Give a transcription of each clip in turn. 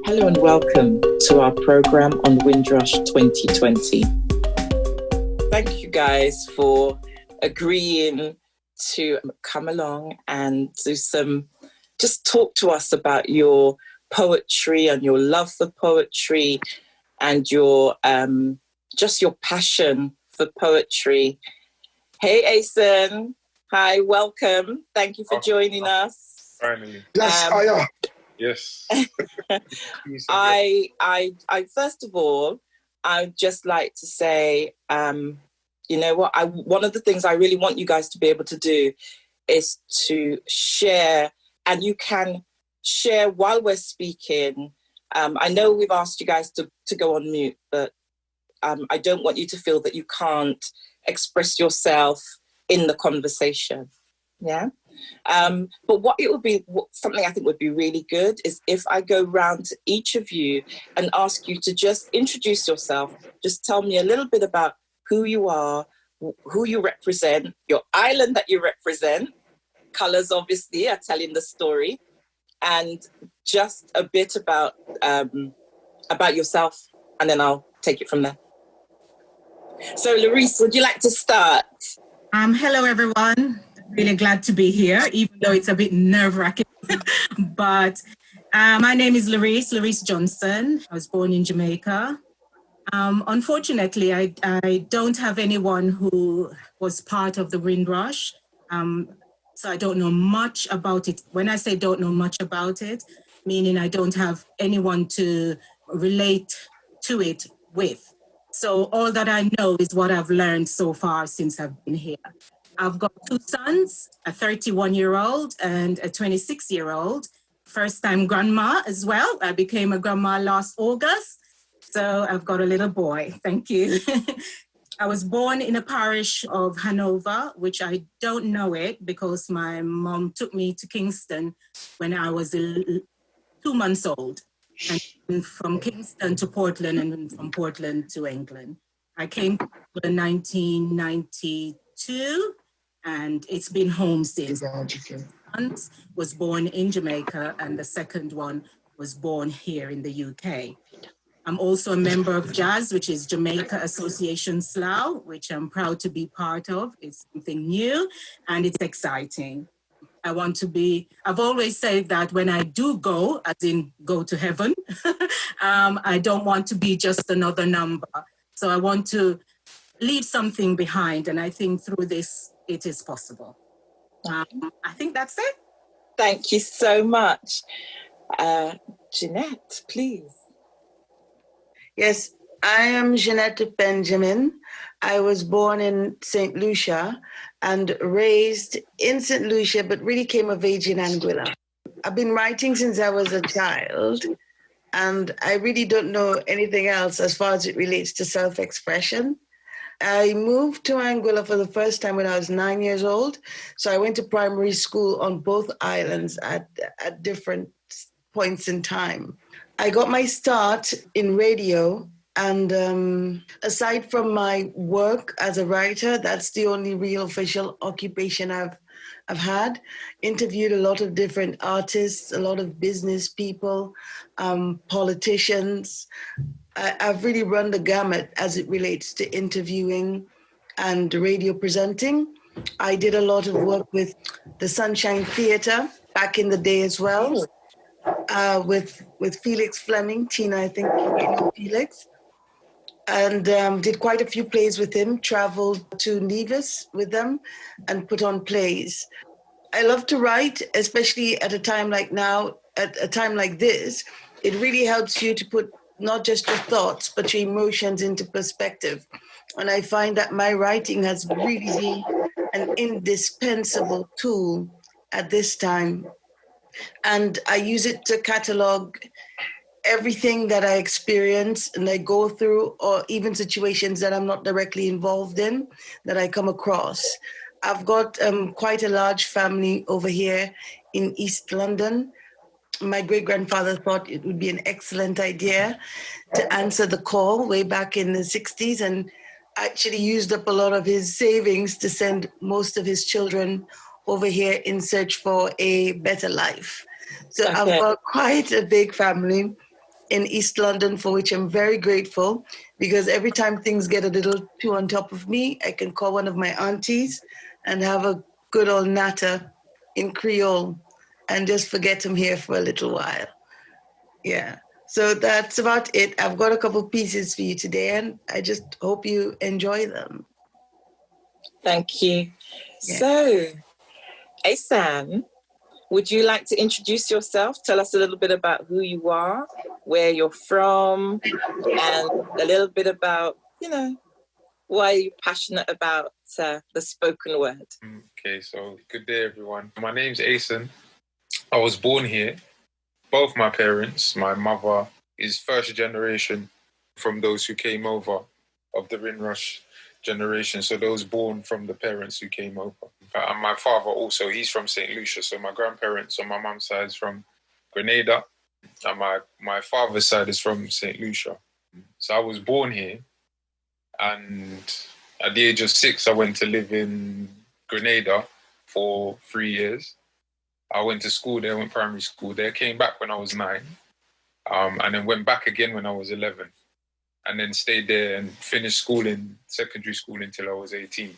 Hello and welcome to our programme on Windrush 2020. Thank you guys for agreeing to come along and just talk to us about your poetry and your love for poetry and your just your passion for poetry. Hey, Asen. Hi, welcome. Thank you for joining us. Finally. Yes, I am. Yes. I first of all, I'd just like to say, you know what? One of the things I really want you guys to be able to do is to share, and you can share while we're speaking. I know we've asked you guys to go on mute, but I don't want you to feel that you can't express yourself in the conversation. Yeah. But what it would be, something I think would be really good is if I go round to each of you and ask you to just introduce yourself, just tell me a little bit about who you are, who you represent, your island that you represent, colours obviously are telling the story, and just a bit about yourself, and then I'll take it from there. So Larice, would you like to start? Hello everyone. Really glad to be here, even though it's a bit nerve-wracking. But my name is Larice Johnson. I was born in Jamaica. Unfortunately, I don't have anyone who was part of the Windrush. So I don't know much about it. When I say don't know much about it, meaning I don't have anyone to relate to it with. So all that I know is what I've learned so far since I've been here. I've got two sons, a 31-year-old and a 26-year-old. First-time grandma as well. I became a grandma last August. So I've got a little boy. Thank you. I was born in a parish of Hanover, which I don't know it because my mom took me to Kingston when I was 2 months old. And from Kingston to Portland and from Portland to England. I came in 1992. And it's been home since. One was born in Jamaica and the second one was born here in the UK. I'm also a member of JAS, which is Jamaica Association Slough, which I'm proud to be part of. It's something new and it's exciting. I've always said that when I do go, as in go to heaven, I don't want to be just another number. So I want to leave something behind. And I think through this, it is possible. I think that's it. Thank you so much. Jeanette, please. Yes, I am Jeanette Benjamin. I was born in St. Lucia and raised in St. Lucia, but really came of age in Anguilla. I've been writing since I was a child, and I really don't know anything else as far as it relates to self-expression. I moved to Anguilla for the first time when I was 9 years old. So I went to primary school on both islands at different points in time. I got my start in radio. And aside from my work as a writer, that's the only real official occupation I've had. Interviewed a lot of different artists, a lot of business people, politicians. I've really run the gamut as it relates to interviewing and radio presenting. I did a lot of work with the Sunshine Theatre back in the day as well, with Felix Fleming. Tina, I think you know Felix. And did quite a few plays with him, traveled to Nevis with them and put on plays. I love to write, especially at a time like now, at a time like this. It really helps you to put not just your thoughts, but your emotions into perspective. And I find that my writing has really been an indispensable tool at this time. And I use it to catalog everything that I experience and I go through, or even situations that I'm not directly involved in, that I come across. I've got quite a large family over here in East London. My great-grandfather thought it would be an excellent idea to answer the call way back in the 60s and actually used up a lot of his savings to send most of his children over here in search for a better life. So Okay. I've got quite a big family in East London, for which I'm very grateful, because every time things get a little too on top of me, I can call one of my aunties and have a good old natter in Creole and just forget I'm here for a little while. Yeah. So that's about it. I've got a couple pieces for you today, and I just hope you enjoy them. Thank you. Yeah. So, Asan, would you like to introduce yourself? Tell us a little bit about who you are, where you're from, and a little bit about, why you're passionate about the spoken word. Okay, so good day, everyone. My name's Asan. I was born here. Both my parents, my mother is first generation from those who came over of the Windrush generation. So those born from the parents who came over. And my father also, he's from St. Lucia. So my grandparents on my mum's side is from Grenada. And my father's side is from St. Lucia. So I was born here. And at the age of 6, I went to live in Grenada for 3 years. I went to school there, went primary school there, came back when I was 9, and then went back again when I was 11, and then stayed there and finished secondary school until I was 18.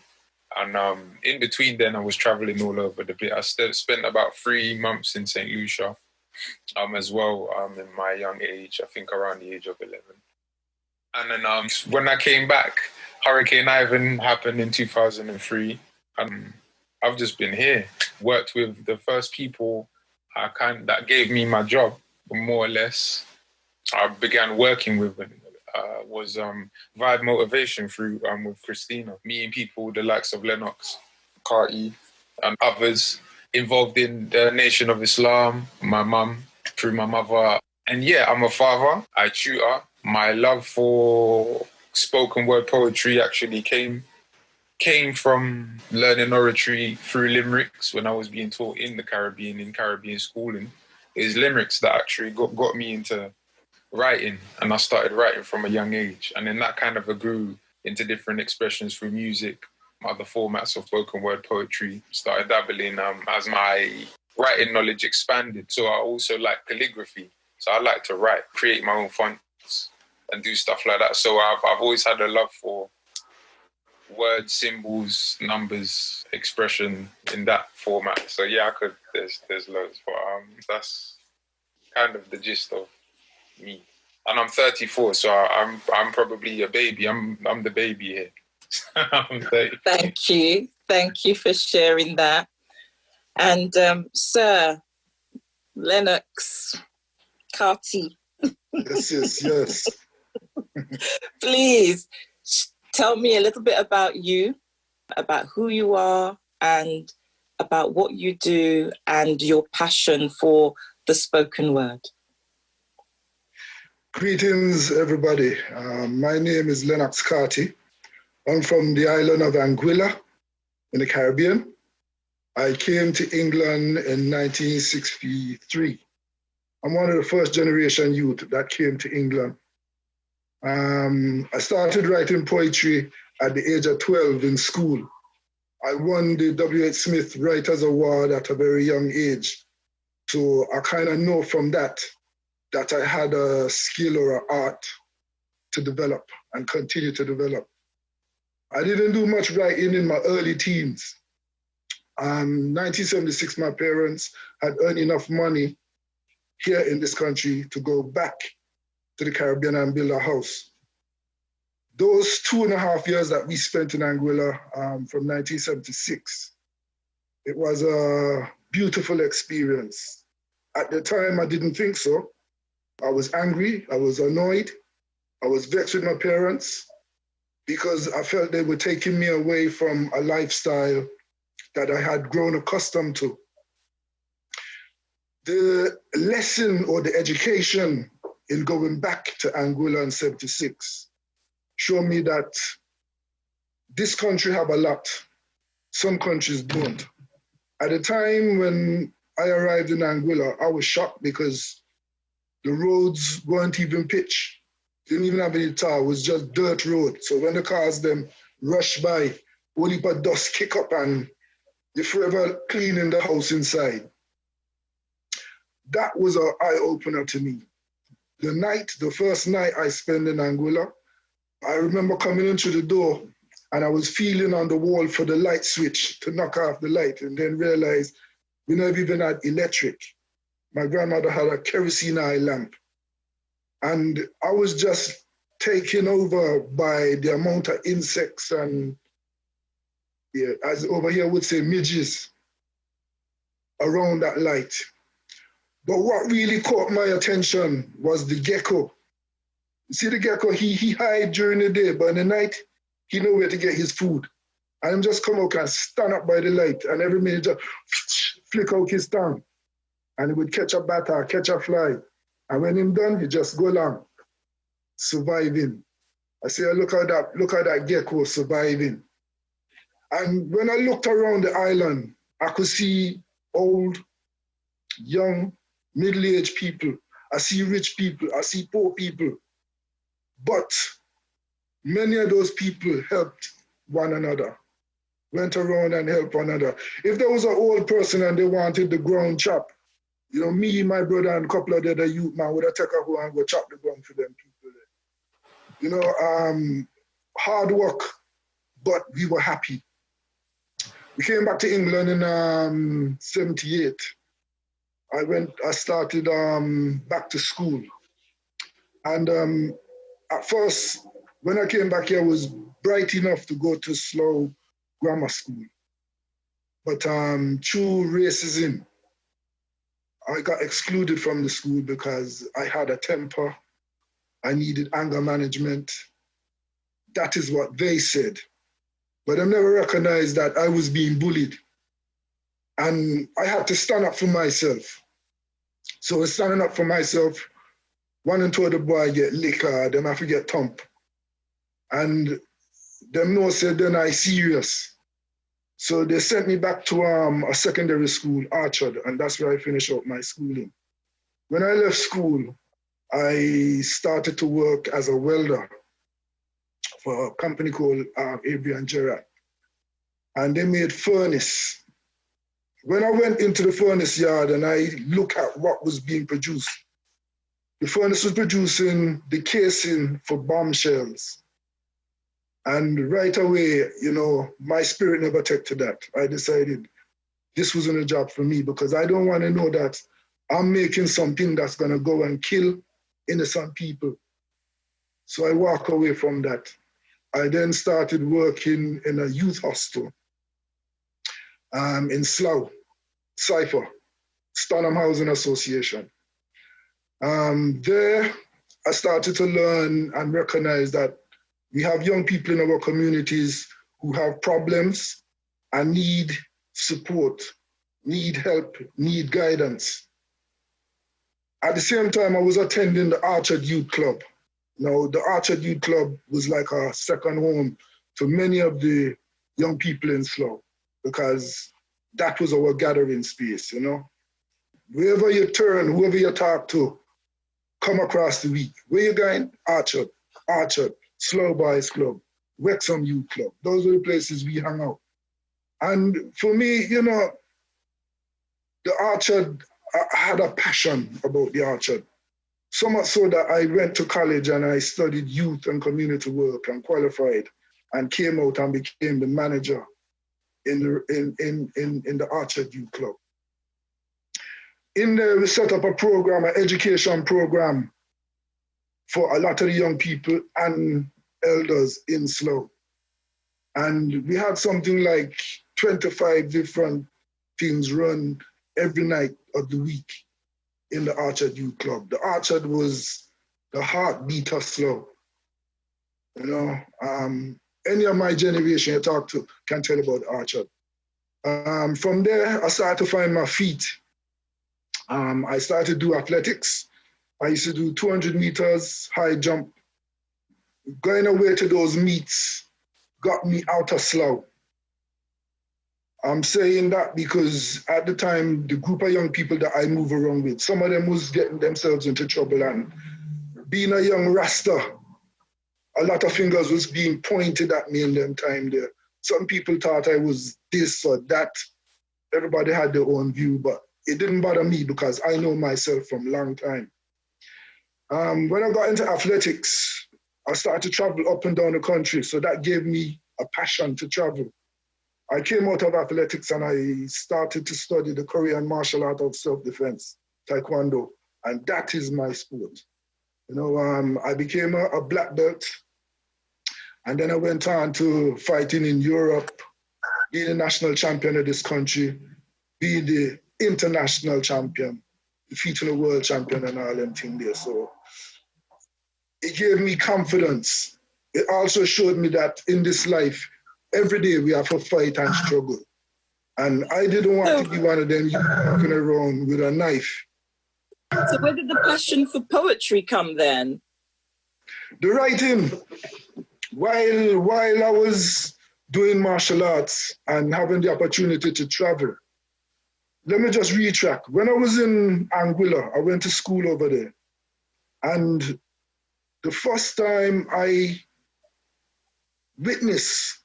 And in between then, I was traveling all over the bit. I spent about 3 months in St. Lucia as well in my young age, I think around the age of 11. And then when I came back, Hurricane Ivan happened in 2003. I've just been here, worked with the first people that gave me my job, more or less. I began working with was Vibe Motivation through with Christina, meeting people the likes of Lennox, Carty, and others involved in the Nation of Islam, my mum, through my mother. And yeah, I'm a father, I tutor. My love for spoken word poetry actually came from learning oratory through limericks when I was being taught in the Caribbean, in Caribbean schooling. It was limericks that actually got me into writing, and I started writing from a young age. And then that kind of grew into different expressions through music, other formats of spoken word poetry. Started dabbling as my writing knowledge expanded. So I also like calligraphy. So I like to write, create my own fonts and do stuff like that. So I've always had a love for words, symbols, numbers, expression in that format. So yeah, there's loads, but that's kind of the gist of me. And I'm 34, so I'm probably a baby. I'm the baby here. I'm 30. Thank you for sharing that. And Sir Lennox Carty. Yes. Please tell me a little bit about you, about who you are, and about what you do and your passion for the spoken word. Greetings, everybody. My name is Lennox Carty. I'm from the island of Anguilla in the Caribbean. I came to England in 1963. I'm one of the first generation youth that came to England. I started writing poetry at the age of 12 in school. I won the W.H. Smith Writers Award at a very young age. So I kind of know from that I had a skill or an art to develop and continue to develop. I didn't do much writing in my early teens. 1976, my parents had earned enough money here in this country to go back to the Caribbean and build a house. Those 2.5 years that we spent in Anguilla from 1976, it was a beautiful experience. At the time, I didn't think so. I was angry, I was annoyed, I was vexed with my parents because I felt they were taking me away from a lifestyle that I had grown accustomed to. The lesson or the education in going back to Anguilla in 76 showed me that this country have a lot, some countries don't. At the time when I arrived in Anguilla, I was shocked because the roads weren't even pitched. Didn't even have any tar, it was just dirt road. So when the cars them rush by, all heap of dust kick up and you're forever cleaning the house inside. that was an eye-opener to me. The first night I spent in Anguilla, I remember coming into the door and I was feeling on the wall for the light switch to knock off the light, and then realized we never even had electric. My grandmother had a kerosene oil lamp. And I was just taken over by the amount of insects and, yeah, as over here would say, midges around that light. But what really caught my attention was the gecko. You see the gecko, he hide during the day, but in the night, he know where to get his food. And him just come out and stand up by the light, and every minute just flick out his tongue. And he would catch a bat or catch a fly. And when him done, he just go along, surviving. I say, look at that gecko surviving. And when I looked around the island, I could see old, young, middle-aged people. I see rich people. I see poor people. But many of those people helped one another, went around and helped one another. If there was an old person and they wanted the ground chop, you know, me, my brother, and a couple of the other youth man would have taken a go and go chop the ground for them people. You know, hard work, but we were happy. We came back to England in 78. I started back to school. And at first, when I came back here, I was bright enough to go to Slough Grammar School. But through racism, I got excluded from the school because I had a temper. I needed anger management. That is what they said. But I never recognized that I was being bullied. And I had to stand up for myself. So standing up for myself, one and two of the boy get liquor, then I forget thump. And them no said, then I serious. So they sent me back to a secondary school, Orchard, and that's where I finished out my schooling. When I left school, I started to work as a welder for a company called Caribbean Gerard. And they made furnace. When I went into the furnace yard and I looked at what was being produced, the furnace was producing the casing for bombshells. And right away, you know, my spirit never took to that. I decided this wasn't a job for me because I don't want to know that I'm making something that's going to go and kill innocent people. So I walk away from that. I then started working in a youth hostel in Slough, Cypher, Stonham Housing Association. There, I started to learn and recognize that we have young people in our communities who have problems and need support, need help, need guidance. At the same time, I was attending the Orchard Youth Club. Now, the Orchard Youth Club was like a second home to many of the young people in Slough because that was our gathering space, you know. Wherever you turn, whoever you talk to, come across the week. Where you going? Orchard, Slough Boys Club, Wexham Youth Club. Those were the places we hung out. And for me, you know, the Orchard, I had a passion about the Orchard. So much so that I went to college and I studied youth and community work and qualified and came out and became the manager in the Orchard Youth Club. In there, we set up a program, an education program for a lot of the young people and elders in Slough. And we had something like 25 different things run every night of the week in the Orchard Youth Club. The Orchard was the heartbeat of Slough. You know, any of my generation you talk to can tell about the Orchard. From there, I started to find my feet. I started to do athletics. I used to do 200 meters, high jump. Going away to those meets got me out of Slough. I'm saying that because at the time, the group of young people that I move around with, some of them was getting themselves into trouble, and being a young Rasta, a lot of fingers was being pointed at me in them time there. Some people thought I was this or that. Everybody had their own view, but it didn't bother me because I know myself from a long time. When I got into athletics, I started to travel up and down the country. So that gave me a passion to travel. I came out of athletics and I started to study the Korean martial art of self-defense, Taekwondo. And that is my sport. You know, I became a black belt. And then I went on to fighting in Europe, being a national champion of this country, being the international champion, defeating a world champion and all them things there. So it gave me confidence. It also showed me that in this life, every day we have to fight and struggle. And I didn't want to be one of them walking around with a knife. So where did the passion for poetry come then? The writing. While I was doing martial arts and having the opportunity to travel, let me just retrack. When I was in Anguilla, I went to school over there. And the first time I witnessed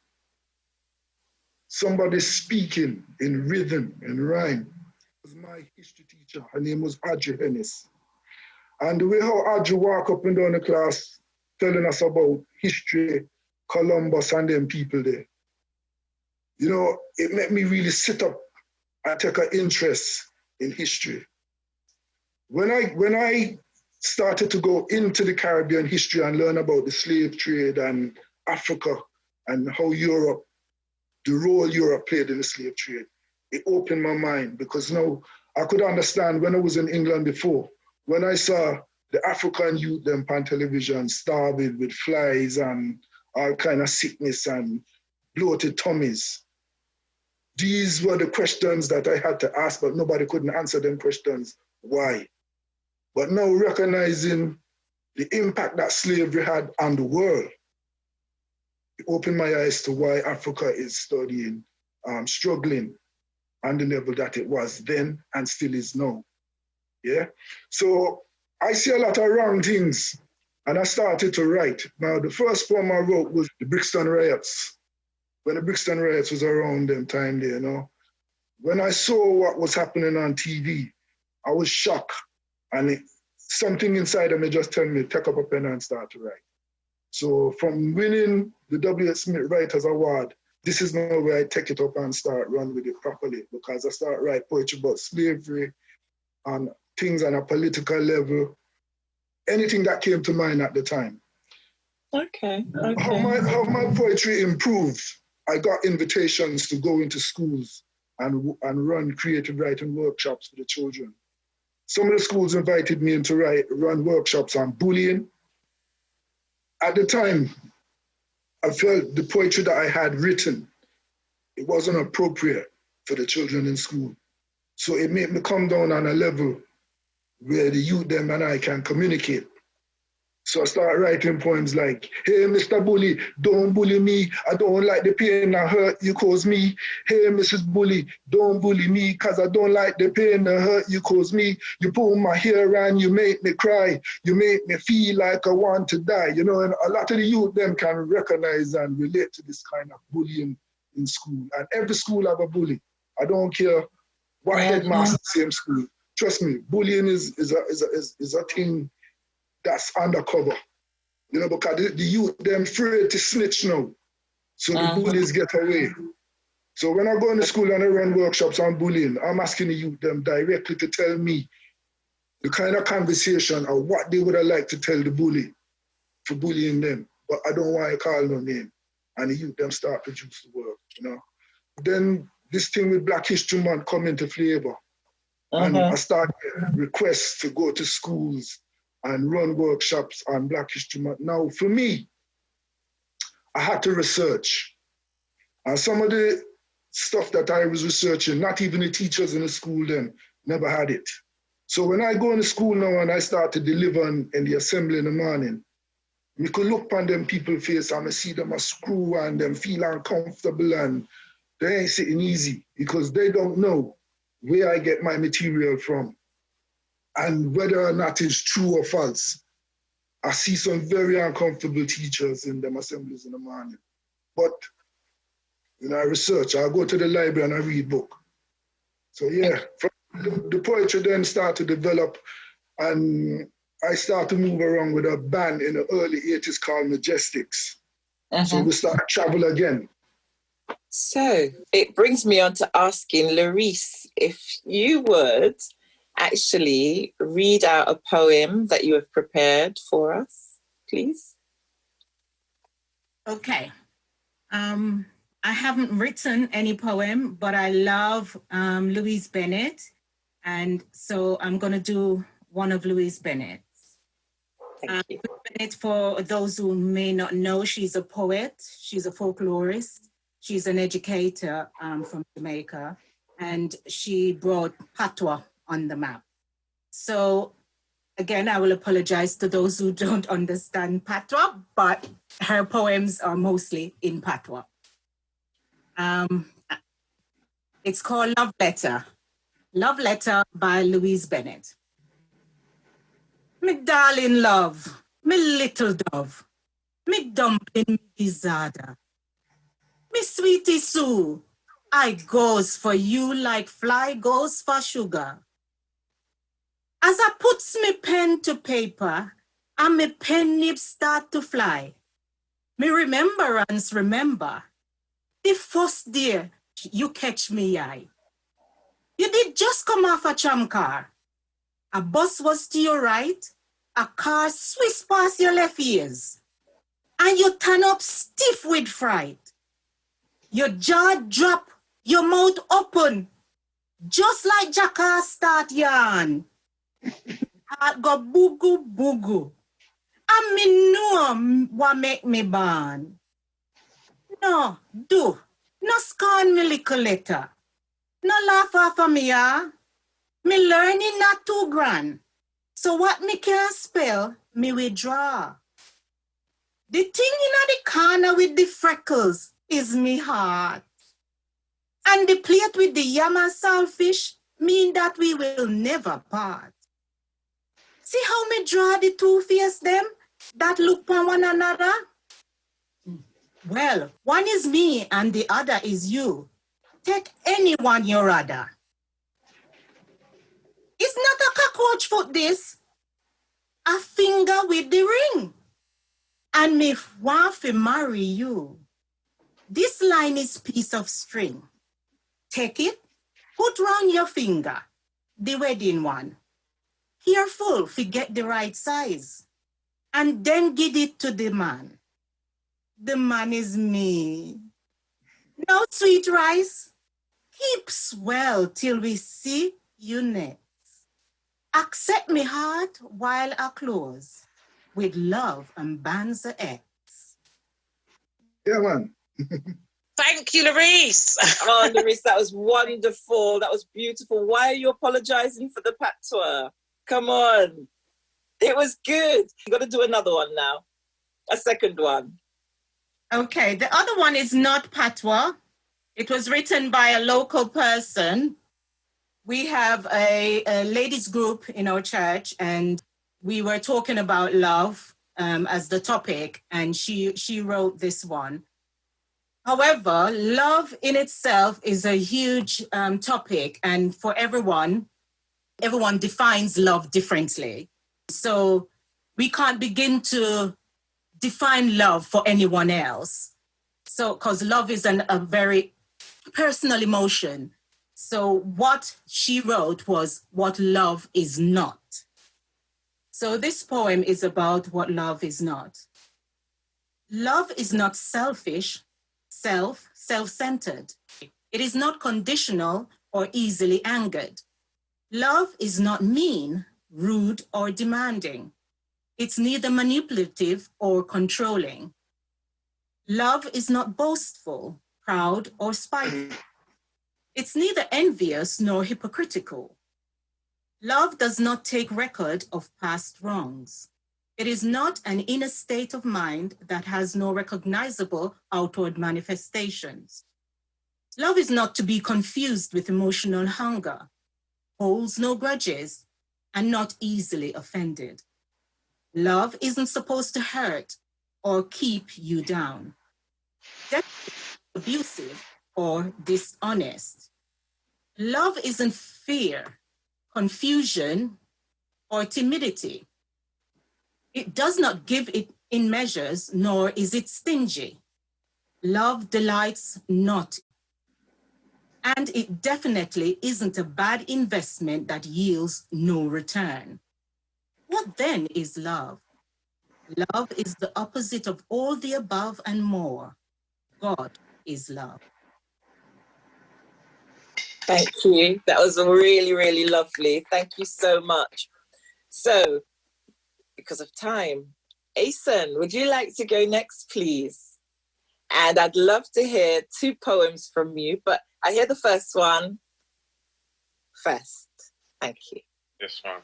somebody speaking in rhythm and rhyme was my history teacher. Her name was Audrey Hennis. And the way how Audrey walked up and down the class telling us about history, Columbus and them people there, you know, it made me really sit up and take an interest in history. When I started to go into the Caribbean history and learn about the slave trade and Africa and how Europe, the role Europe played in the slave trade, it opened my mind because now I could understand when I was in England before, when I saw the African youth them on television starving with flies and all kind of sickness and bloated tummies. These were the questions that I had to ask, but nobody couldn't answer them questions. Why? But now recognizing the impact that slavery had on the world, it opened my eyes to why Africa is struggling on the level that it was then and still is now. Yeah. So I see a lot of wrong things and I started to write. Now, the first poem I wrote was the Brixton riots. When the Brixton riots was around them time there, you know. When I saw what was happening on TV, I was shocked. And something inside of me just told me, take up a pen and start to write. So from winning the W.H. Smith Writers Award, this is now where I take it up and start run with it properly, because I start write poetry about slavery and things on a political level, anything that came to mind at the time. Okay. How my poetry improved, I got invitations to go into schools and run creative writing workshops for the children. Some of the schools invited me in to run workshops on bullying. At the time, I felt the poetry that I had written, it wasn't appropriate for the children in school. So it made me come down on a level where the youth, them and I can communicate. So I started writing poems like, hey, Mr. Bully, don't bully me. I don't like the pain and hurt you cause me. Hey, Mrs. Bully, don't bully me because I don't like the pain and hurt you cause me. You pull my hair and you make me cry. You make me feel like I want to die. You know, and a lot of the youth them can recognize and relate to this kind of bullying in school. And every school have a bully. I don't care what headmaster same school. Trust me, bullying is a thing that's undercover, you know, because the youth, they're afraid to snitch now. So the bullies get away. So when I go into school and I run workshops on bullying, I'm asking the youth them directly to tell me the kind of conversation or what they would have liked to tell the bully for bullying them. But I don't want to call no name. And the youth them start produce the work, you know. Then this thing with Black History Month come into flavor. And I started requests to go to schools and run workshops on Black History Month. Now, for me, I had to research. And some of the stuff that I was researching, not even the teachers in the school then never had it. So when I go in the school now and I start to deliver in the assembly in the morning, we could look upon them people's face and I see them a screw and them feel uncomfortable and they ain't sitting easy because they don't know where I get my material from and whether or not it's true or false. I see some very uncomfortable teachers in them assemblies in the morning. But when I research, I go to the library and I read book. So yeah, the poetry then start to develop, and I start to move around with a band in the early 80s called Majestics. So we start to travel again. So it brings me on to asking Larice if you would actually read out a poem that you have prepared for us, please. Okay. I haven't written any poem, but I love Louise Bennett. And so I'm going to do one of Louise Bennett's. Thank you. Louise Bennett, for those who may not know, she's a poet, she's a folklorist, she's an educator from Jamaica, and she brought patois on the map. So again, I will apologize to those who don't understand patois, but her poems are mostly in patois. It's called Love Letter. Love Letter by Louise Bennett. Me darling love, me little dove, me dumpling, me gizzada, me sweetie Sue, I goes for you like fly goes for sugar. As I puts me pen to paper, and me pen nib start to fly, me remembrance remember, the first day you catch me eye. You did just come off a tram car. A bus was to your right, a car swiss past your left ears, and you turn up stiff with fright. Your jaw drop, your mouth open, just like jackass start yarn. Heart go boogu boogu, and me know what make me born. No, no scorn me little letter. No laugh off of me, ah. Me learning not too grand. So what me can't spell, me withdraw. The thing in the corner with the freckles is me heart. And the plate with the yam and saltfish mean that we will never part. See how me draw the two face them that look on one another? Well, one is me and the other is you. Take anyone you rather. It's not a cockroach foot this. A finger with the ring. And me want to marry you. This line is piece of string. Take it, put round your finger, the wedding one. Careful, forget the right size. And then give it to the man. The man is me. No sweet rice. Keep swell till we see you next. Accept me heart while I close with love and bands of X. Yeah, man. Thank you, Larice. Oh, Larice, that was wonderful. That was beautiful. Why are you apologizing for the patois? Come on. It was good. I'm going to do another one now. A second one. Okay, the other one is not patois. It was written by a local person. We have a ladies group in our church, and we were talking about love as the topic, and she wrote this one. However, love in itself is a huge topic, and for everyone defines love differently. So we can't begin to define love for anyone else. So, because love is a very personal emotion. So what she wrote was what love is not. So this poem is about what love is not. Love is not selfish, self-centered. It is not conditional or easily angered. Love is not mean, rude, or demanding. It's neither manipulative or controlling. Love is not boastful, proud, or spiteful. It's neither envious nor hypocritical. Love does not take record of past wrongs. It is not an inner state of mind that has no recognizable outward manifestations. Love is not to be confused with emotional hunger, holds no grudges, and not easily offended. Love isn't supposed to hurt or keep you down. Definitely abusive or dishonest. Love isn't fear, confusion, or timidity. It does not give it in measures, nor is it stingy. Love delights not. And it definitely isn't a bad investment that yields no return. What then is love? Love is the opposite of all the above and more. God is love. Thank you. That was really, really lovely. Thank you so much. So, because of time, Asen, would you like to go next, please? And I'd love to hear 2 poems from you, but I hear the first one first. Thank you. Yes, ma'am.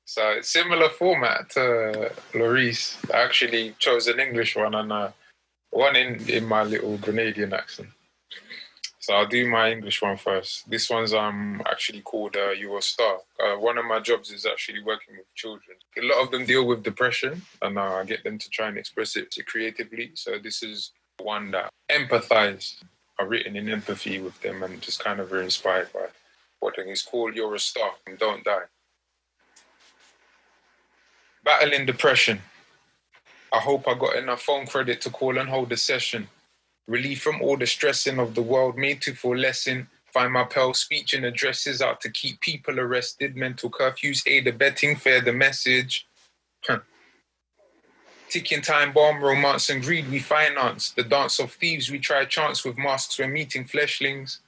So it's similar format to Larice. I actually chose an English one and one in my little Grenadian accent. So I'll do my English one first. This one's actually called You're a Star. One of my jobs is actually working with children. A lot of them deal with depression and I get them to try and express it creatively. So this is one that empathize. I've written in empathy with them and just kind of very inspired by what it's called You're a Star and Don't Die. Battling depression. I hope I got enough phone credit to call and hold a session. Relief from all the stressing of the world made to for lesson. Find my pal speech and addresses out to keep people arrested. Mental curfews aid abetting, fair the message. Ticking time bomb, romance and greed we finance. The dance of thieves we try chance with masks when meeting fleshlings.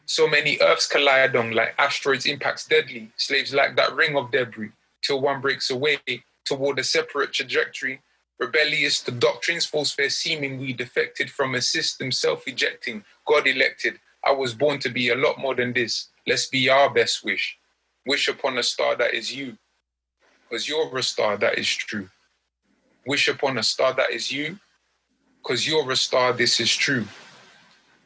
So many earths collide on like asteroids impacts deadly. Slaves like that ring of debris till one breaks away toward a separate trajectory. Rebellious to doctrines, false fair seeming, we defected from a system self-ejecting. God elected, I was born to be a lot more than this. Let's be our best wish. Wish upon a star that is you, because you're a star that is true. Wish upon a star that is you, because you're a star, this is true.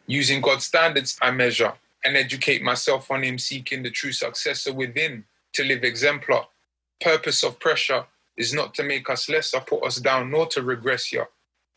Using God's standards I measure and educate myself on him, seeking the true successor within to live exemplar. Purpose of pressure is not to make us lesser, put us down, nor to regress ya.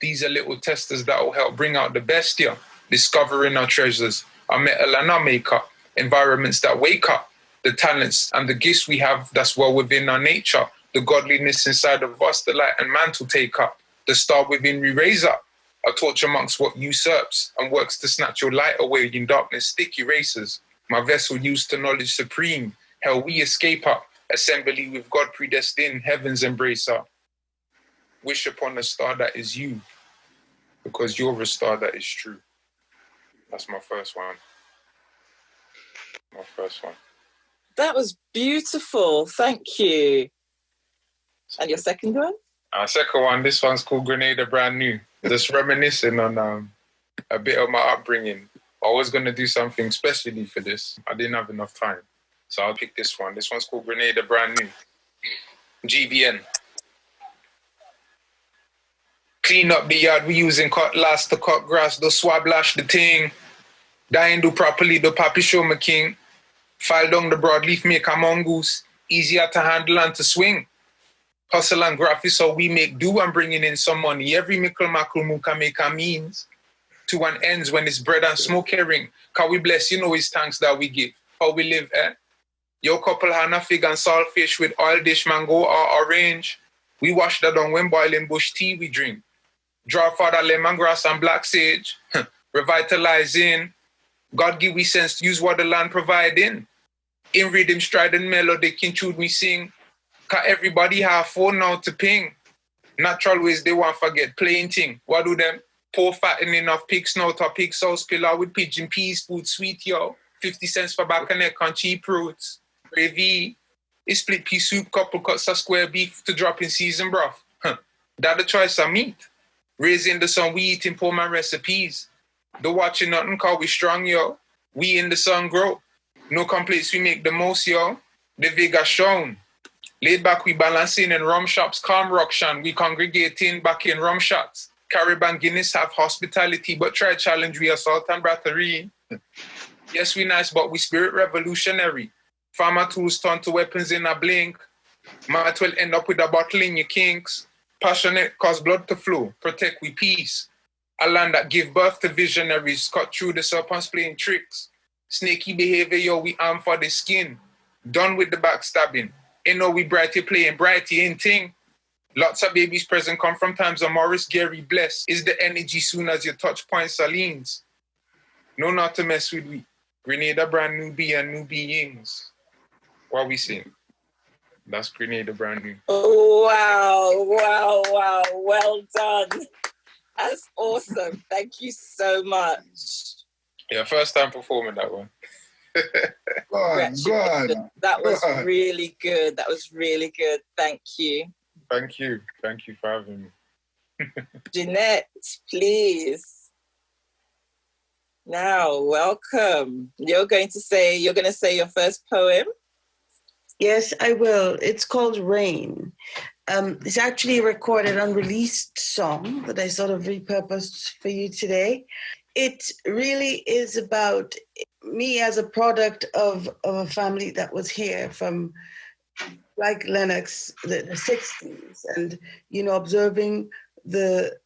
These are little testers that will help bring out the best ya. Discovering our treasures, our metal and our makeup, environments that wake up, the talents and the gifts we have that's well within our nature, the godliness inside of us, the light and mantle take up, the star within we raise up, a torch amongst what usurps and works to snatch your light away in darkness, stick erasers. My vessel used to knowledge supreme, hell we escape up, assembly with God predestined, heaven's embracer. Wish upon a star that is you, because you're a star that is true. That's my first one. That was beautiful. Thank you. And your second one? Second one, this one's called Grenada Brand New. Just reminiscing on a bit of my upbringing. I was going to do something specially for this. I didn't have enough time. So I'll pick this one. This one's called Grenada Brand New. GBN. Clean up the yard, we using cutlass to cut grass, do swab lash the thing. Dying do properly, the papi show my king. File down the broadleaf, make a mongoose. Easier to handle and to swing. Hustle and graft is how we make do and bringing in some money. Every mickle mackerel can make a means. To one ends when it's bread and smoke herring. Can we bless, it's thanks that we give. How we live, Yo couple hana fig and saltfish with oil dish mango or orange. We wash that down when boiling bush tea we drink. Draw father lemongrass and black sage. Revitalizing. God give we sense to use what the land providing. In rhythm, stride and melody, can choose me sing. Cause everybody have phone now to ping. Natural ways they want forget playing thing. What do them? Pour fattening of pig snout or pig sauce pillar with pigeon peas, food sweet, yo. 50 cents for back and neck on cheap roots. Gravy, a split pea soup, couple cuts of square beef to drop in seasoned broth. That the choice of meat. Raising the sun, we eating poor man recipes. The watching nothing cause we strong, yo. We in the sun grow. No complaints, we make the most, yo. The vigor shown. Laid back, we balancing in rum shops, calm ruction. We congregating back in rum shots. Caribbean Guinness have hospitality, but try challenge we assault and battery. Yes, we nice, but we spirit revolutionary. Farmer tools turn to weapons in a blink. Might well end up with a bottle in your kinks. Passionate cause blood to flow. Protect we peace. A land that give birth to visionaries. Cut through the serpents playing tricks. Snaky behavior, yo, we arm for the skin. Done with the backstabbing. You know we brighty playing, brighty in ting. Lots of babies present come from times of Morris, Gary, bless. Is the energy soon as you touch point Salines? No, not to mess with we. Grenada brand new bee and new beings. What we sing? That's Grenada brand new. Oh, wow. Well done. That's awesome. Thank you so much. Yeah, first time performing that one. Go on. That was really good. Thank you. Thank you for having me. Jeanette, please. Now, welcome. You're going to say your first poem? Yes, I will. It's called Rain. It's actually a recorded, unreleased song that I sort of repurposed for you today. It really is about me as a product of a family that was here from, like Lennox, the 60s, and, observing the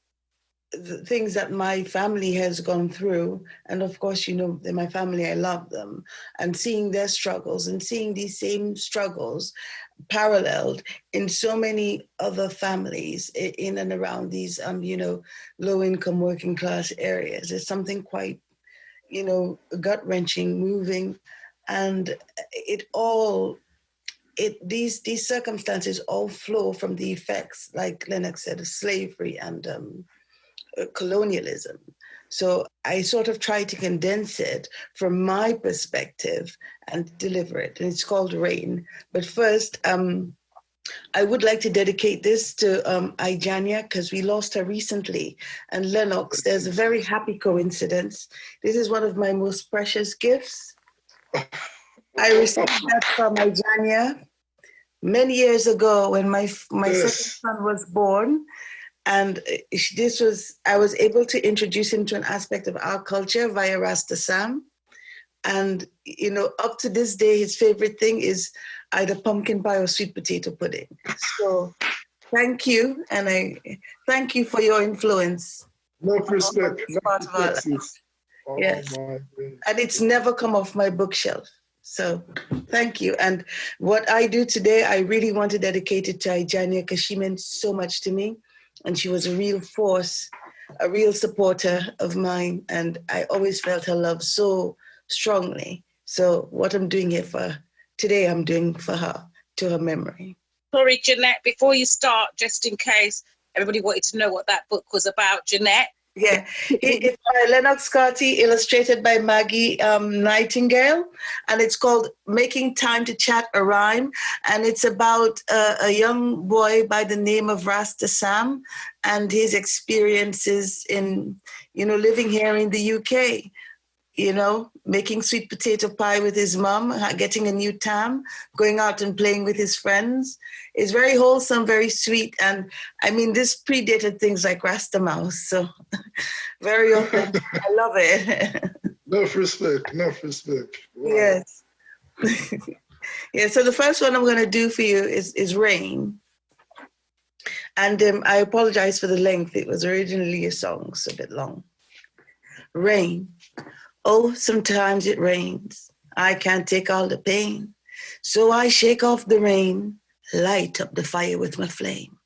things that my family has gone through. And of course, my family, I love them, and seeing their struggles and seeing these same struggles paralleled in so many other families in and around these, low-income working class areas. It's something quite, gut-wrenching, moving, and these circumstances all flow from the effects, like Lennox said, of slavery and colonialism. So I sort of try to condense it from my perspective and deliver it. And it's called Rain. But first, I would like to dedicate this to Ijania, because we lost her recently. And Lennox, there's a very happy coincidence. This is one of my most precious gifts. I received that from Ijania many years ago when my second son was born. And I was able to introduce him to an aspect of our culture via Rasta Sam. And, up to this day, his favorite thing is either pumpkin pie or sweet potato pudding. So thank you. And I thank you for your influence. Enough respect. Yes. And it's never come off my bookshelf. So thank you. And what I do today, I really want to dedicate it to Ijania, because she meant so much to me. And she was a real force, a real supporter of mine. And I always felt her love so strongly. So what I'm doing here for today, I'm doing for her, to her memory. Sorry, Jeanette, before you start, just in case everybody wanted to know what that book was about, Jeanette. Yeah, it's by Lennox Carty, illustrated by Maggie Nightingale, and it's called Making Time to Chat a Rhyme, and it's about a young boy by the name of Rasta Sam and his experiences in, living here in the UK, making sweet potato pie with his mom, getting a new tam, going out and playing with his friends. It's very wholesome, very sweet. And I mean, this predated things like Rasta Mouse. So very authentic. I love it. Enough respect. Wow. Yes. Yeah, so the first one I'm going to do for you is Rain. And I apologize for the length. It was originally a song, so a bit long. Rain. Oh, sometimes it rains. I can't take all the pain. So I shake off the rain, light up the fire with my flame.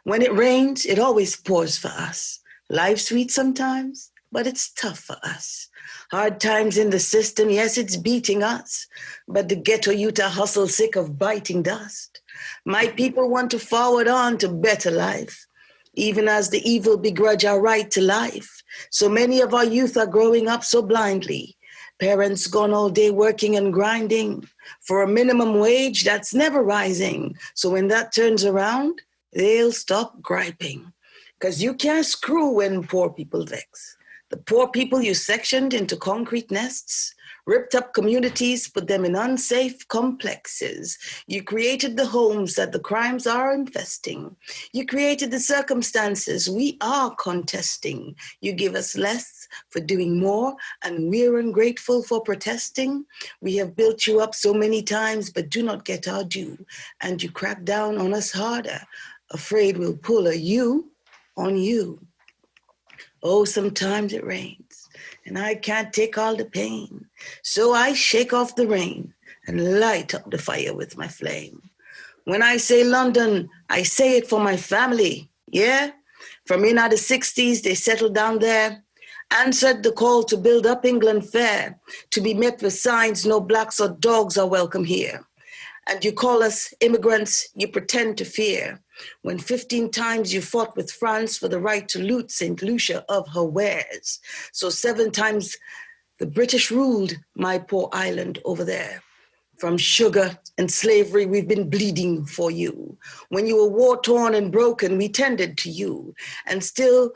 When it rains, it always pours for us. Life's sweet sometimes, but it's tough for us. Hard times in the system, yes, it's beating us. But the ghetto youth are hustle sick of biting dust. My people want to forward on to better life, even as the evil begrudge our right to life. So many of our youth are growing up so blindly. Parents gone all day working and grinding for a minimum wage that's never rising. So when that turns around, they'll stop griping. Because you can't screw when poor people vex. The poor people you sectioned into concrete nests, ripped up communities, put them in unsafe complexes. You created the homes that the crimes are infesting. You created the circumstances we are contesting. You give us less for doing more, and we're ungrateful for protesting. We have built you up so many times, but do not get our due. And you crack down on us harder, afraid we'll pull a you on you. Oh, sometimes it rains, and I can't take all the pain. So I shake off the rain, and light up the fire with my flame. When I say London, I say it for my family, yeah? From in the 60s, they settled down there, answered the call to build up England fair, to be met with signs no blacks or dogs are welcome here. And you call us immigrants, you pretend to fear, when 15 times you fought with France for the right to loot St. Lucia of her wares. So 7 times the British ruled my poor island over there. From sugar and slavery, we've been bleeding for you. When you were war-torn and broken, we tended to you. And still,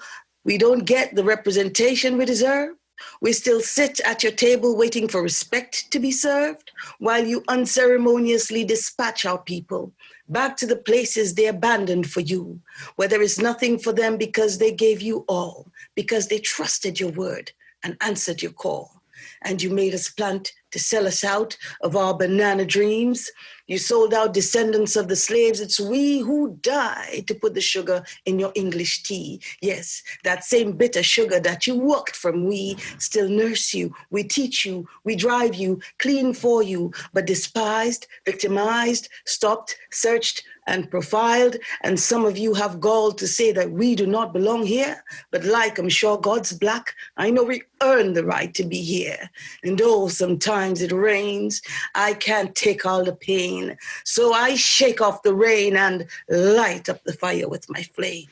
we don't get the representation we deserve. We still sit at your table waiting for respect to be served, while you unceremoniously dispatch our people back to the places they abandoned for you, where there is nothing for them because they gave you all, because they trusted your word and answered your call. And you made us plant to sell us out of our banana dreams. You sold out descendants of the slaves. It's we who died to put the sugar in your English tea. Yes, that same bitter sugar that you walked from, we still nurse you, we teach you, we drive you, clean for you, but despised, victimized, stopped, searched, and profiled. And some of you have gall to say that we do not belong here, but like I'm sure God's black, I know we earn the right to be here. And oh, sometimes it rains, I can't take all the pain, so I shake off the rain and light up the fire with my flame.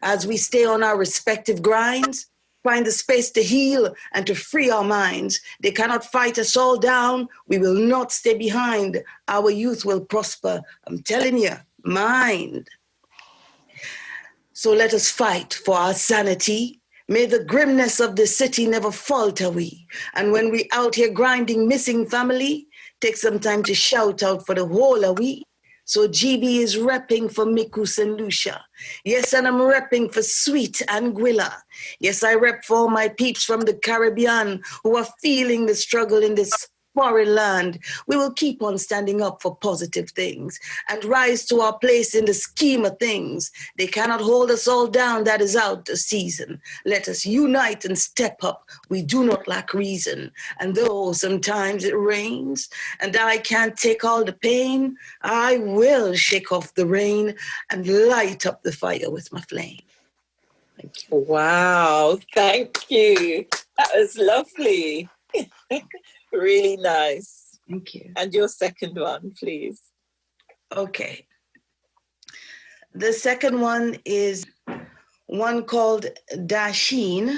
As we stay on our respective grinds, find the space to heal and to free our minds. They cannot fight us all down. We will not stay behind. Our youth will prosper. I'm telling you, mind. So let us fight for our sanity. May the grimness of the city never falter we. And when we out here grinding, missing family, take some time to shout out for the whole of we. So GB is repping for Miku St. Lucia. Yes, and I'm repping for Sweet Anguilla. Yes, I rep for all my peeps from the Caribbean who are feeling the struggle in this foreign land. We will keep on standing up for positive things and rise to our place in the scheme of things. They cannot hold us all down, that is out of season. Let us unite and step up. We do not lack reason. And though sometimes it rains and I can't take all the pain, I will shake off the rain and light up the fire with my flame. Thank you. Wow, thank you. That was lovely. Really nice. Thank you. And your second one, please. Okay. The second one is one called Dasheen.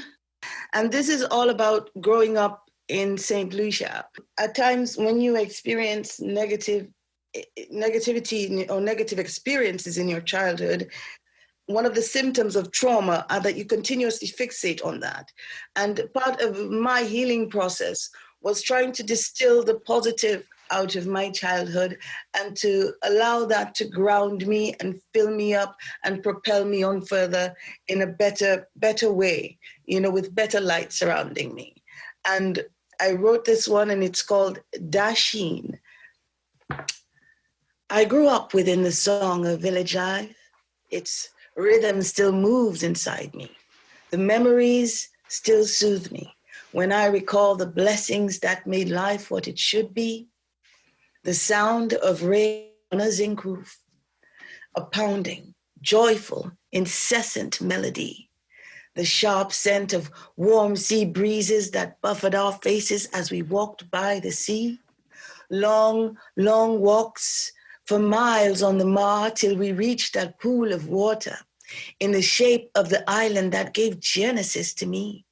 And this is all about growing up in St. Lucia. At times when you experience negativity or negative experiences in your childhood, one of the symptoms of trauma are that you continuously fixate on that. And part of my healing process was trying to distill the positive out of my childhood and to allow that to ground me and fill me up and propel me on further in a better way, with better light surrounding me. And I wrote this one and it's called Dasheen. I grew up within the song of village life. Its rhythm still moves inside me. The memories still soothe me. When I recall the blessings that made life what it should be, the sound of rain on a zinc roof, a pounding, joyful, incessant melody, the sharp scent of warm sea breezes that buffeted our faces as we walked by the sea, long, long walks for miles on the Mar till we reached that pool of water in the shape of the island that gave Genesis to me.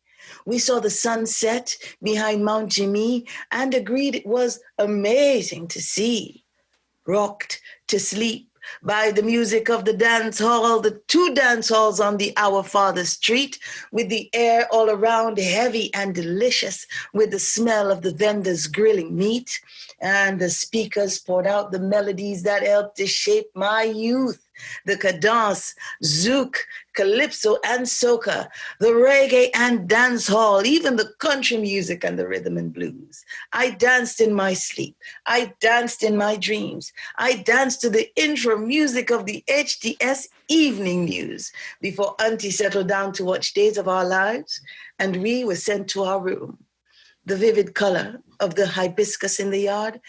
We saw the sunset behind Mount Jimmy and agreed it was amazing to see. Rocked to sleep by the music of the dance hall, the 2 dance halls on the Our Father Street, with the air all around heavy and delicious, with the smell of the vendors grilling meat, and the speakers poured out the melodies that helped to shape my youth. The cadence, zouk, calypso, and soca, the reggae and dance hall, even the country music and the rhythm and blues. I danced in my sleep. I danced in my dreams. I danced to the intro music of the HDS evening news before Auntie settled down to watch Days of Our Lives, and we were sent to our room. The vivid color of the hibiscus in the yard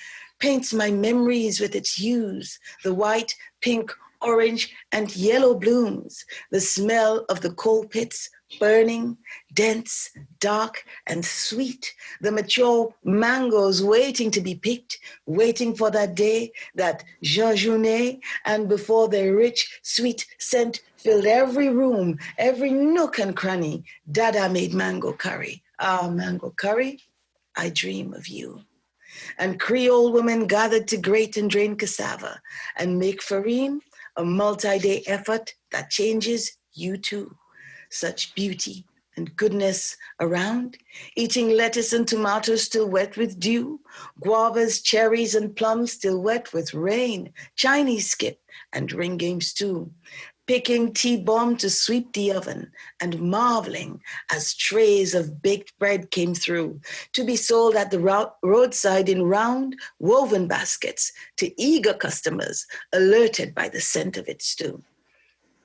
paints my memories with its hues, the white, pink, orange, and yellow blooms, the smell of the coal pits, burning, dense, dark, and sweet, the mature mangoes waiting to be picked, waiting for that day, that jonjournée, and before their rich, sweet scent filled every room, every nook and cranny, Dada made mango curry. Ah, mango curry, I dream of you. And Creole women gathered to grate and drain cassava and make farine, a multi-day effort that changes you too. Such beauty and goodness around, eating lettuce and tomatoes still wet with dew, guavas, cherries, and plums still wet with rain, Chinese skip and ring game stew, picking T-bomb to sweep the oven and marveling as trays of baked bread came through to be sold at the roadside in round woven baskets to eager customers alerted by the scent of its stew.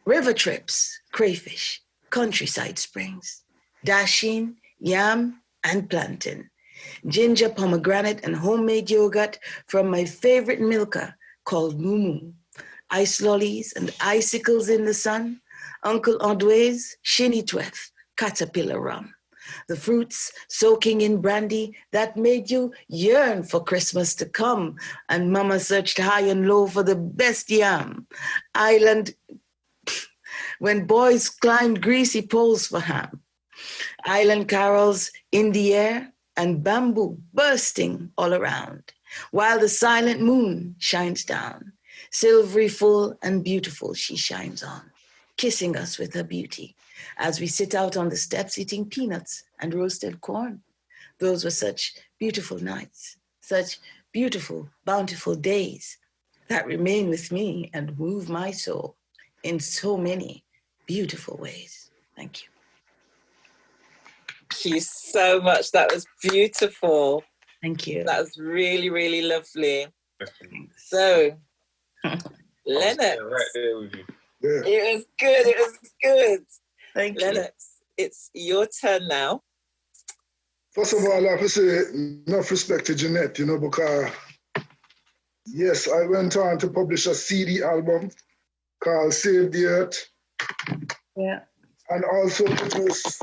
River trips, crayfish, countryside springs, dasheen, yam, and plantain, ginger, pomegranate, and homemade yogurt from my favorite milker called Mumu, ice lollies and icicles in the sun, Uncle Andre's shinny tweth, caterpillar rum, the fruits soaking in brandy that made you yearn for Christmas to come, and Mama searched high and low for the best yam, island when boys climbed greasy poles for ham, island carols in the air and bamboo bursting all around, while the silent moon shines down. Silvery, full, and beautiful she shines on, kissing us with her beauty as we sit out on the steps eating peanuts and roasted corn. Those were such beautiful nights, such beautiful, bountiful days that remain with me and move my soul in so many beautiful ways. Thank you. Thank you so much. That was beautiful. Thank you. That was really, really lovely. Thanks. So, Lennox. Right there with you. Yeah. It was good. It was good. Thank you. Lennox, it's your turn now. First of all, I have to say, enough respect to Jeanette, because yes, I went on to publish a CD album called Save the Earth. Yeah. And also produce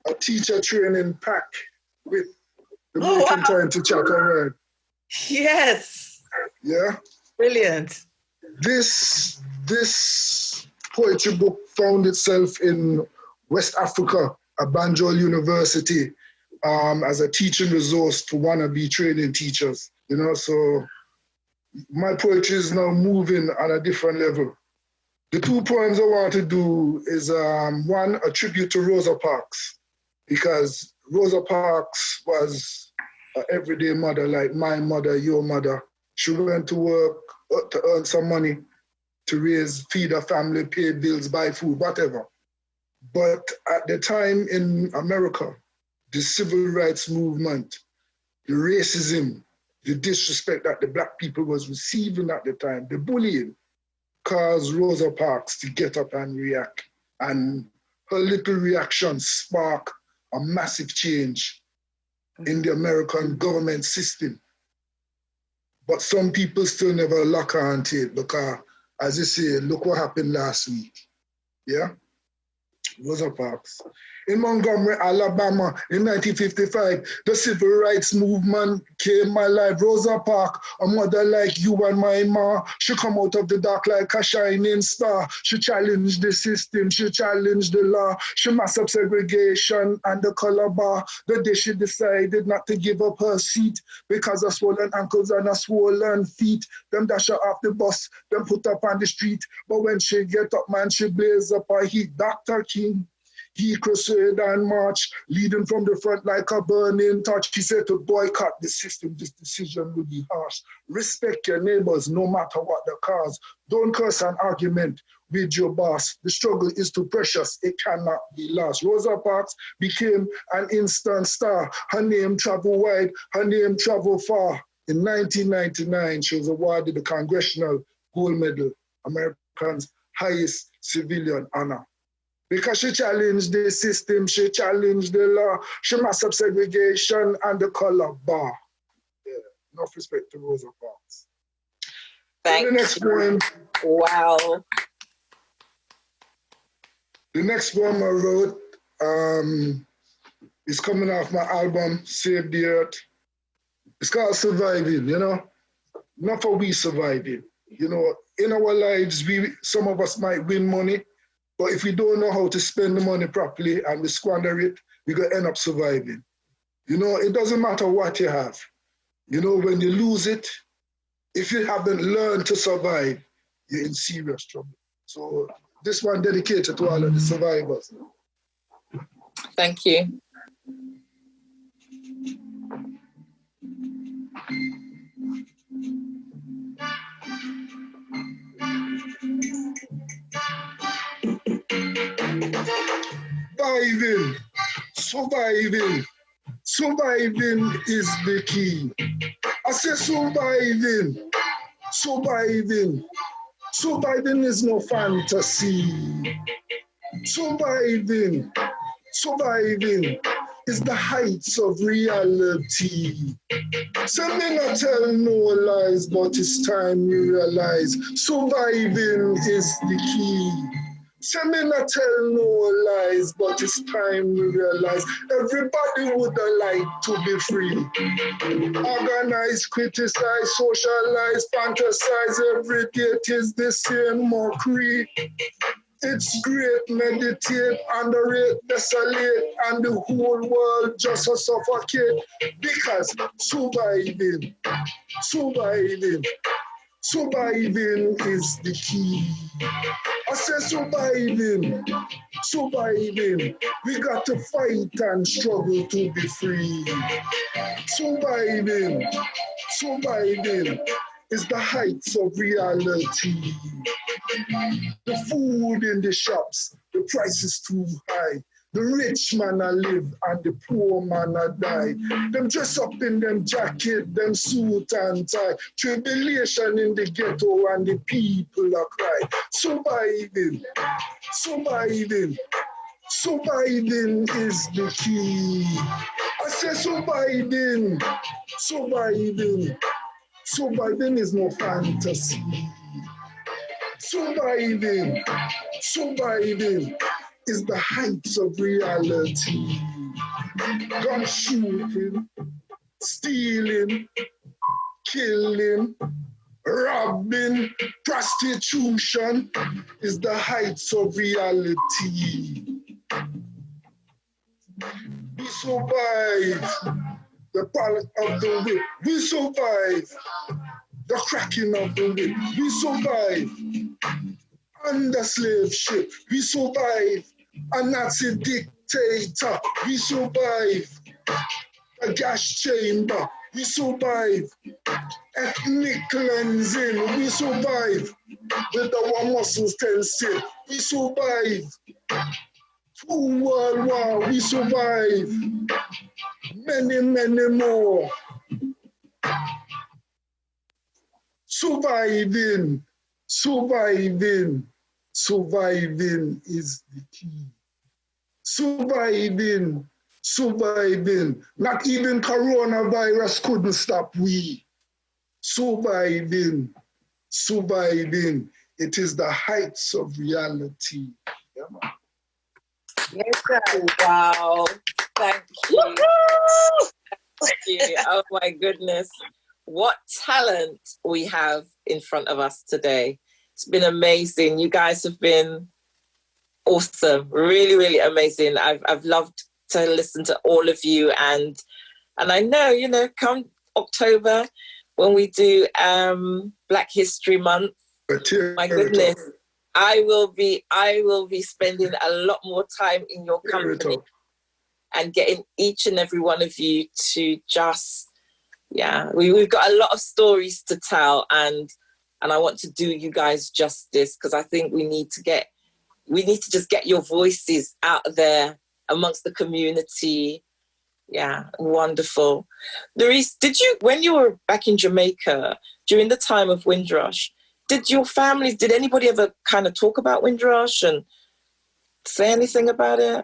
a teacher training pack with the Making Time to Chat Around. Yes. Yeah. Brilliant. This poetry book found itself in West Africa at Banjul University as a teaching resource for wannabe training teachers. So my poetry is now moving on a different level. The 2 poems I want to do is one, a tribute to Rosa Parks, because Rosa Parks was an everyday mother, like my mother, your mother. She went to work to earn some money to feed her family, pay bills, buy food, whatever. But at the time in America, the civil rights movement, the racism, the disrespect that the Black people was receiving at the time, the bullying, caused Rosa Parks to get up and react. And her little reaction sparked a massive change in the American government system. But some people still never lock on to it because, as you say, look what happened last week. Yeah? Rosa Parks. In Montgomery, Alabama, in 1955, the civil rights movement came my life. Rosa Parks, a mother like you and my ma, she come out of the dark like a shining star. She challenged the system, she challenged the law. She massed up segregation and the color bar. The day she decided not to give up her seat because of swollen ankles and a swollen feet. Them dash her off the bus, them put up on the street. But when she get up, man, she blaze up her heat. Dr. King, he crusade and march, leading from the front like a burning torch. He said to boycott the system, this decision will be harsh. Respect your neighbors no matter what the cause. Don't curse an argument with your boss. The struggle is too precious, it cannot be lost. Rosa Parks became an instant star. Her name traveled wide, her name traveled far. In 1999, she was awarded the Congressional Gold Medal, America's highest civilian honor. Because she challenged the system, she challenged the law, she massed up segregation and the color bar. Yeah. Enough respect to Rosa Parks. Thank the next you. poem. Wow. The next poem I wrote is coming off my album, Save the Earth. It's called Surviving, you know. Not for we surviving. You know, in our lives, some of us might win money, but if we don't know how to spend the money properly and we squander it, we're going to end up surviving. You know, it doesn't matter what you have. You know, when you lose it, if you haven't learned to survive, you're in serious trouble. So this one dedicated to all of the survivors. Thank you. Surviving is the key. I say surviving is no fantasy. Surviving is the heights of reality. Some may not tell no lies, but it's time you realize surviving is the key. Some may not tell no lies, but it's time we realize everybody would like to be free. Organize, criticize, socialize, fantasize, every day it is the same mockery. It's great, meditate, underrate, desolate, and the whole world just a suffocate. Because surviving is the key. I say surviving. We got to fight and struggle to be free. Surviving is the heights of reality. The food in the shops, the price is too high. The rich man a live and the poor man a die. Them dress up in them jacket, them suit and tie. Tribulation in the ghetto and the people a cry. Surviving is the key. I say surviving is no fantasy. Surviving is the heights of reality. Gun shooting, stealing, killing, robbing, prostitution is the heights of reality. We survive the pallet of the whip. We survive the cracking of the whip. We survive under slave ship. We survive a Nazi dictator. We survive a gas chamber. We survive ethnic cleansing. We survive with our muscles tensing. We survive 2 World War. We survive many, many more. Surviving is the key. Surviving. Not even coronavirus couldn't stop we. Surviving. It is the heights of reality. Yeah, man. Yes, sir. Wow. Thank you. Thank you. Oh my goodness. What talent we have in front of us today. It's been amazing. You guys have been awesome. Really, really amazing. I've loved to listen to all of you, and I know, you know, come October when we do Black History Month, my goodness, I will be spending a lot more time in your company and getting each and every one of you to just, we've got a lot of stories to tell, and I want to do you guys justice, because I think we need to just get your voices out there amongst the community. Yeah, wonderful. Larice, when you were back in Jamaica during the time of Windrush, did anybody ever kind of talk about Windrush and say anything about it?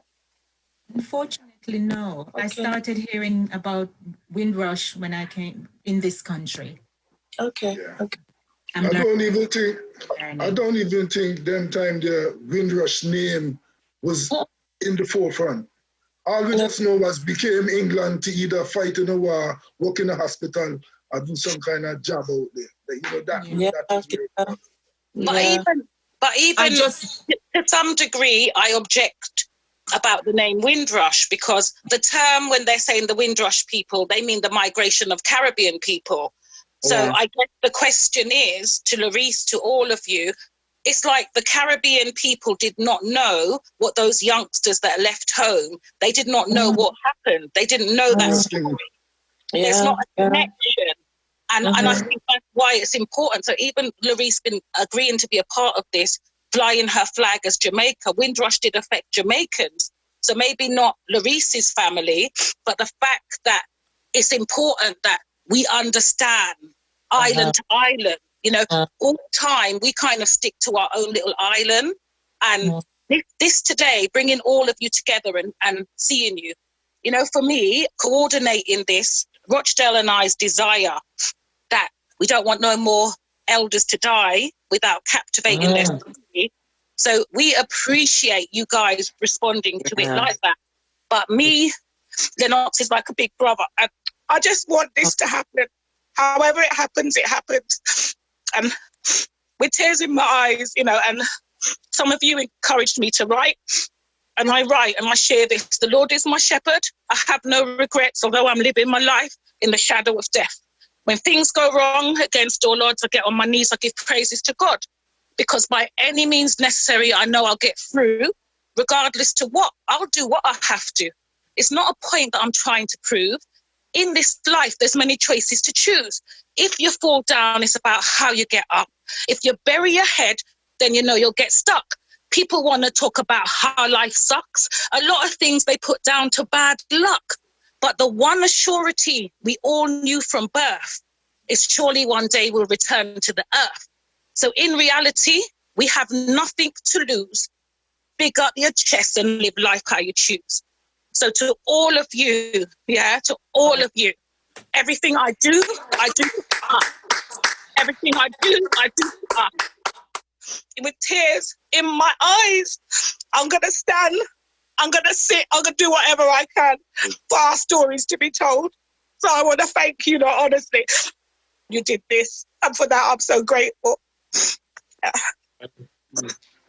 Unfortunately, Actually, no. Okay. I started hearing about Windrush when I came in this country. Okay. Yeah. Okay. I don't even think them time the Windrush name was in the forefront. All we just know was became England to either fight in a war, work in a hospital, or do some kind of job out there. You know, that is where it was. But even to some degree, I object about the name Windrush, because the term, when they're saying the Windrush people, they mean the migration of Caribbean people. So I guess the question is to Larice, to all of you, it's like the Caribbean people did not know what those youngsters that left home, they did not know what happened. They didn't know that story. There's not a connection. And I think that's why it's important. So even Larice been agreeing to be a part of this, flying her flag as Jamaica. Windrush did affect Jamaicans. So maybe not Larice's family, but the fact that it's important that we understand island to island. You know, all the time we kind of stick to our own little island. And this today, bringing all of you together and seeing you, you know, for me, coordinating this, Rochdale and I's desire that we don't want no more elders to die without captivating their story. So we appreciate you guys responding to it like that. But me, Lennox is like a big brother. And I just want this to happen. However it happens, it happens. And with tears in my eyes, you know, and some of you encouraged me to write. And I write and I share this. The Lord is my shepherd. I have no regrets, although I'm living my life in the shadow of death. When things go wrong against all odds, I get on my knees, I give praises to God. Because by any means necessary, I know I'll get through, regardless to what. I'll do what I have to. It's not a point that I'm trying to prove. In this life, there's many choices to choose. If you fall down, it's about how you get up. If you bury your head, then you know you'll get stuck. People want to talk about how life sucks. A lot of things they put down to bad luck. But the one assurity we all knew from birth is surely one day we'll return to the earth. So in reality, we have nothing to lose. Big up your chest and live life how you choose. So to all of you, to all of you, everything I do up. Everything I do up. With tears in my eyes, I'm going to stand, I'm going to sit, I'm going to do whatever I can for our stories to be told. So I want to thank you, honestly. You did this, and for that I'm so grateful.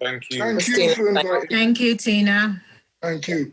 Thank you. Thank you for inviting. Thank you, Tina. Thank you.